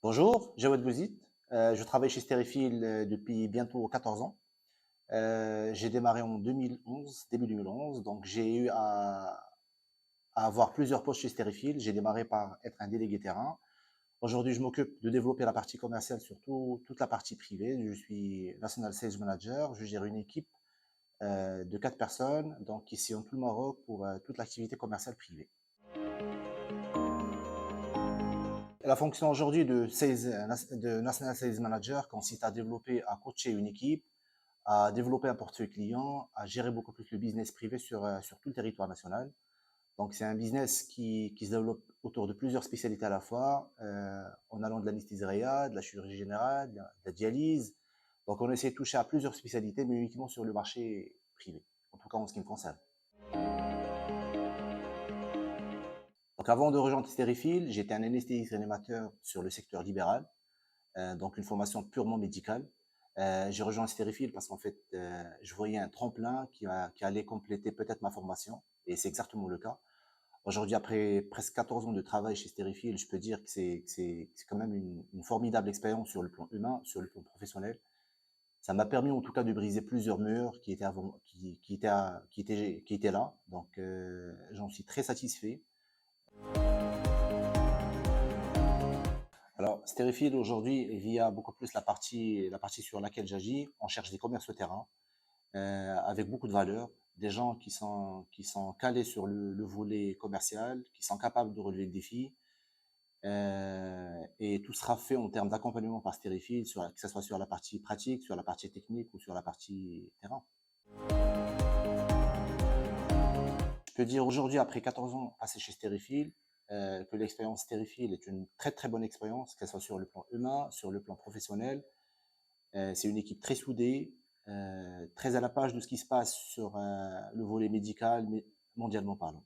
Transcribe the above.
Bonjour, Jawad Bouzid. Je travaille chez Sterifield depuis bientôt 14 ans. J'ai démarré en 2011, début 2011, donc j'ai eu à avoir plusieurs postes chez Sterifield. J'ai démarré par être un délégué terrain. Aujourd'hui, je m'occupe de développer la partie commerciale, surtout toute la partie privée. Je suis National Sales Manager. Je gère une équipe de 4 personnes, donc qui sillonnent tout le Maroc pour toute l'activité commerciale privée. La fonction aujourd'hui de National Sales Manager consiste à développer, à coacher une équipe, à développer un portefeuille client, à gérer beaucoup plus le business privé sur tout le territoire national. Donc, c'est un business qui se développe autour de plusieurs spécialités à la fois, en allant de l'anesthésie réa, de la chirurgie générale, de la dialyse. Donc, on essaie de toucher à plusieurs spécialités, mais uniquement sur le marché privé, en tout cas en ce qui me concerne. Donc, avant de rejoindre Sterifield, j'étais un anesthésiste réanimateur sur le secteur libéral, donc une formation purement médicale. J'ai rejoint Sterifield parce qu'en fait, je voyais un tremplin qui allait compléter peut-être ma formation, et c'est exactement le cas. Aujourd'hui, après presque 14 ans de travail chez Sterifield, je peux dire que c'est quand même une formidable expérience sur le plan humain, sur le plan professionnel. Ça m'a permis en tout cas de briser plusieurs murs qui étaient avant, qui étaient là. Donc, j'en suis très satisfait. Alors, Sterifield aujourd'hui, via beaucoup plus la partie sur laquelle j'agis, on cherche des commerces terrain avec beaucoup de valeur, des gens qui sont calés sur le volet commercial, qui sont capables de relever le défi. Et tout sera fait en termes d'accompagnement par Sterifield, que ce soit sur la partie pratique, sur la partie technique ou sur la partie terrain. Je peux dire aujourd'hui, après 14 ans passés chez Sterifield, que l'expérience Sterifield est une très très bonne expérience, que ce soit sur le plan humain, sur le plan professionnel. C'est une équipe très soudée, très à la page de ce qui se passe sur le volet médical, mais mondialement parlant.